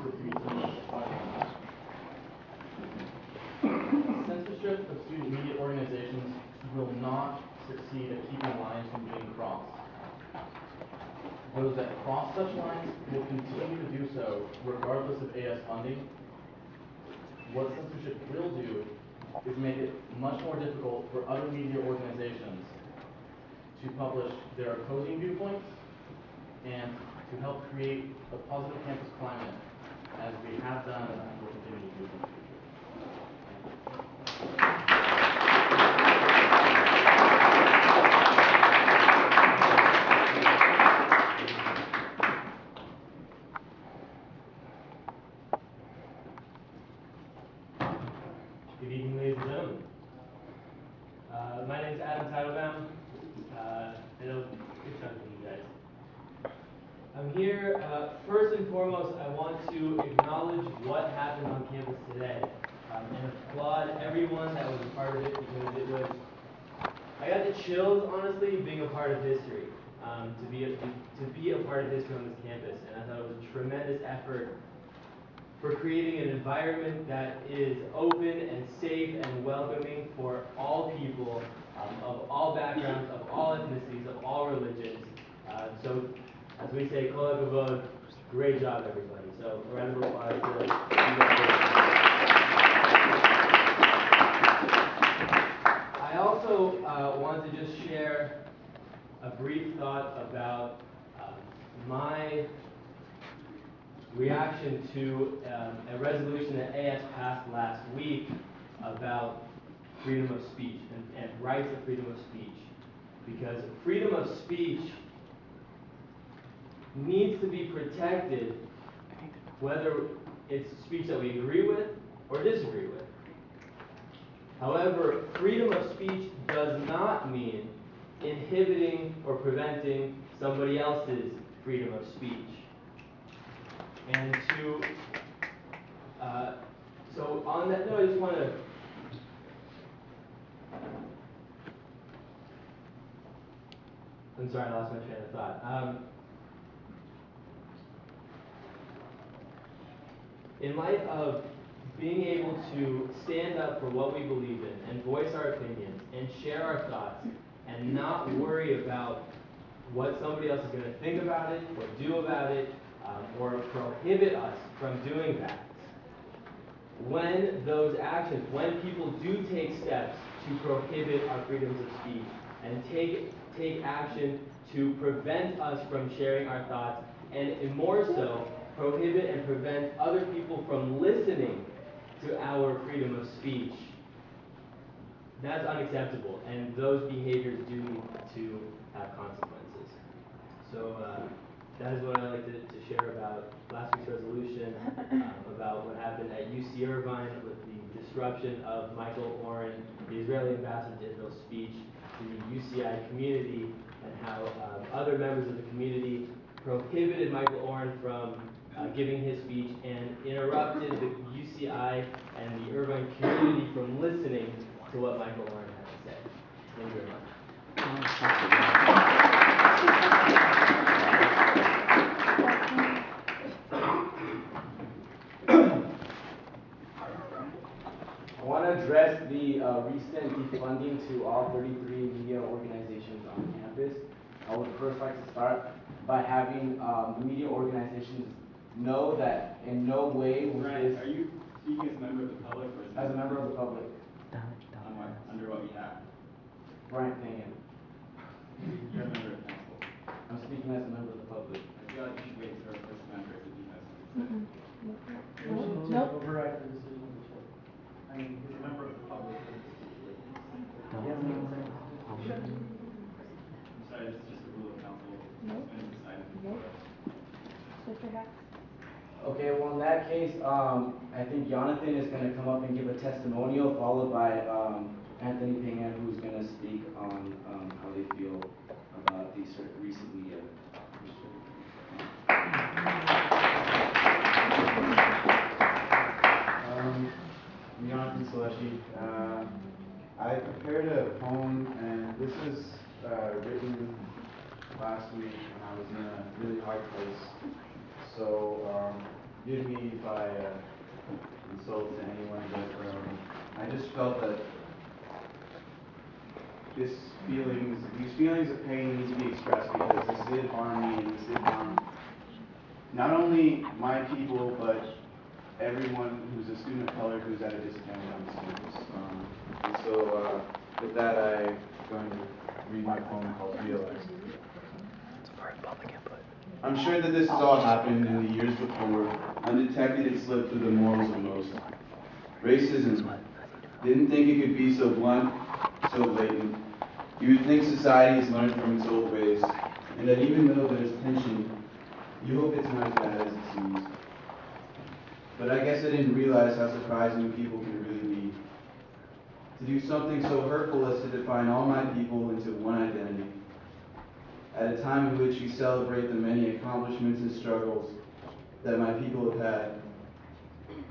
defeat some of the arguments. Censorship of student media organizations will not succeed at keeping lines from being crossed. Those that cross such lines will continue to do so regardless of AS funding. What censorship will do is make it much more difficult for other media organizations to publish their opposing viewpoints and to help create a positive campus climate as we have done and will continue to do in the future. Good evening, ladies and gentlemen. My name is Adam Teitelbaum. I know a good chunk of you guys. I'm here, first and foremost, I want to acknowledge what happened on campus today and applaud everyone that was a part of it because it was, I got the chills, honestly, being a part of history, to be a part of history on this campus, and I thought it was a tremendous effort for creating an environment that is open and safe and welcoming for all people of all backgrounds, of all ethnicities, of all religions. So, as we say, kol hakavod, great job, everybody. So, a round of applause to you guys. I also want to just share a brief thought about my reaction to a resolution that AS passed last week about freedom of speech and rights of freedom of speech. Because freedom of speech needs to be protected whether it's speech that we agree with or disagree with. However, freedom of speech does not mean inhibiting or preventing somebody else's freedom of speech. And so on that note, I just want to I'm sorry, I lost my train of thought. In light of being able to stand up for what we believe in and voice our opinions and share our thoughts and not worry about what somebody else is going to think about it or do about it or prohibit us from doing that. When those actions, when people do take steps to prohibit our freedoms of speech and take action to prevent us from sharing our thoughts, and more so, prohibit and prevent other people from listening to our freedom of speech, that's unacceptable, and those behaviors do need to have consequences. So that is what I'd like to share about last week's resolution, about what happened at UC Irvine with the disruption of Michael Oren, the Israeli ambassador to Israel's speech to the UCI community, and how other members of the community prohibited Michael Oren from giving his speech and interrupted the UCI and the Irvine community from listening to what Michael Oren had to say. Thank you very much. I want to address the recent defunding to all 33 media organizations on campus. I would first like to start by having the media organizations know that in no way was this... Are you speaking as a member of the public or as a member of the public? Under what behalf? Bryant Pingham. You're a member of council. I'm speaking as a member of the public. I feel like you should wait for our first member if he has something to say. Nope. Override the decision of the chair. I mean, he's a member of the public. I'm sorry, this is just a rule of council. Nope. It's been decided Nope. before. Mr. Hacks? Okay, well in that case, I think Jonathan is going to come up and give a testimonial, followed by Anthony Pingham, who's going to speak on how they feel about these recent media. Jonathan Seleshi. I prepared a poem, and this is written last week when I was in a really hard place. So forgive me if I insult to anyone, but I just felt that these feelings of pain need to be expressed because this did harm me and this did harm not only my people, but everyone who's a student of color who's at a disadvantage on this campus. And so, with that, I'm going to read my poem called Realize. I'm sure that this has all happened in the years before. Undetected, it slipped through the morals of most. Racism. Didn't think it could be so blunt, so blatant. You would think society has learned from its old ways, and that even though there's tension, you hope it's not as bad as it seems. But I guess I didn't realize how surprising people can really be. To do something so hurtful as to define all my people into one identity. At a time in which we celebrate the many accomplishments and struggles that my people have had,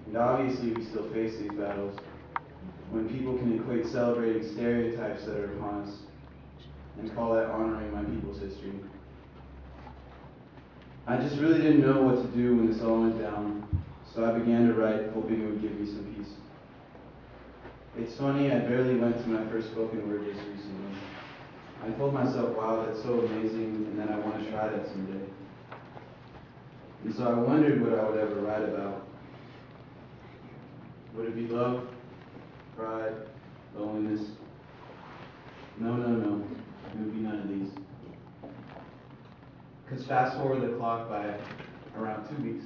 and obviously we still face these battles, when people can equate celebrating stereotypes that are upon us and call that honoring my people's history. I just really didn't know what to do when this all went down, so I began to write, hoping it would give me some peace. It's funny, I barely went to my first spoken word just recently. I told myself, wow, that's so amazing, and then I want to try that someday. And so I wondered what I would ever write about. Would it be love, pride, loneliness? No. It would be none of these. Because fast forward the clock by around 2 weeks.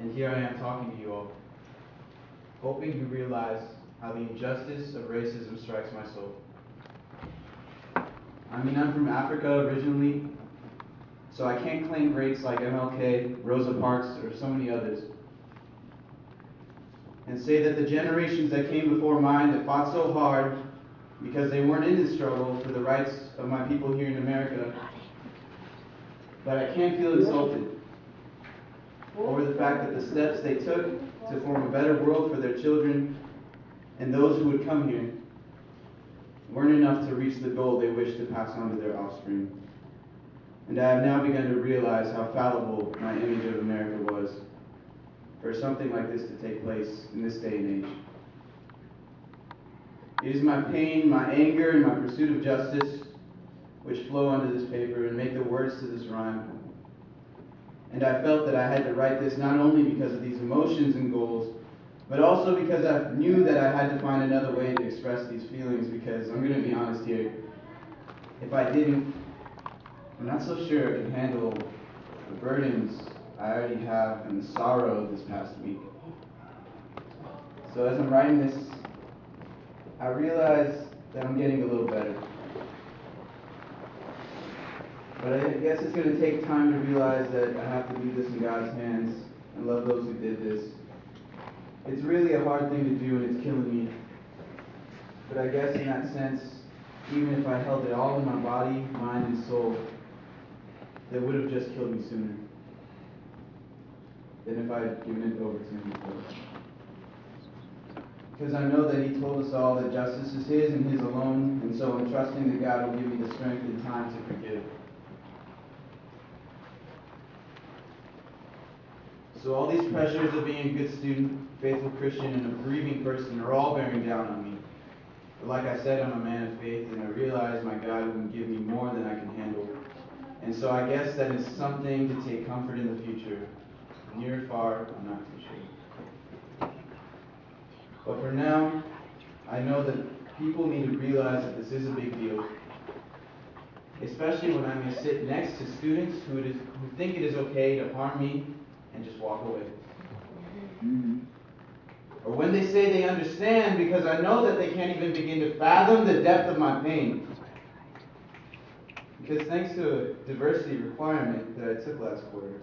And here I am talking to you all, hoping you realize how the injustice of racism strikes my soul. I mean, I'm from Africa originally, so I can't claim greats like MLK, Rosa Parks, or so many others, and say that the generations that came before mine that fought so hard because they weren't in this struggle for the rights of my people here in America, but I can feel insulted over the fact that the steps they took to form a better world for their children and those who would come here weren't enough to reach the goal they wished to pass on to their offspring. And I have now begun to realize how fallible my image of America was for something like this to take place in this day and age. It is my pain, my anger, and my pursuit of justice which flow onto this paper and make the words to this rhyme. And I felt that I had to write this not only because of these emotions and goals, but also because I knew that I had to find another way to express these feelings, because I'm going to be honest here, if I didn't, I'm not so sure I can handle the burdens I already have and the sorrow of this past week. So as I'm writing this, I realize that I'm getting a little better. But I guess it's going to take time to realize that I have to leave this in God's hands and love those who did this. It's really a hard thing to do and it's killing me. But I guess in that sense, even if I held it all in my body, mind, and soul, that would have just killed me sooner than if I had given it over to him before. Because I know that he told us all that justice is his and his alone, and so I'm trusting that God will give me the strength and time to forgive. So all these pressures of being a good student, faithful Christian, and a grieving person are all bearing down on me. But like I said, I'm a man of faith, and I realize my God will give me more than I can handle. And so I guess that is something to take comfort in the future. Near or far, I'm not too sure. But for now, I know that people need to realize that this is a big deal. Especially when I may sit next to students who think it is okay to harm me and just walk away. Or when they say they understand, because I know that they can't even begin to fathom the depth of my pain. Because thanks to a diversity requirement that I took last quarter,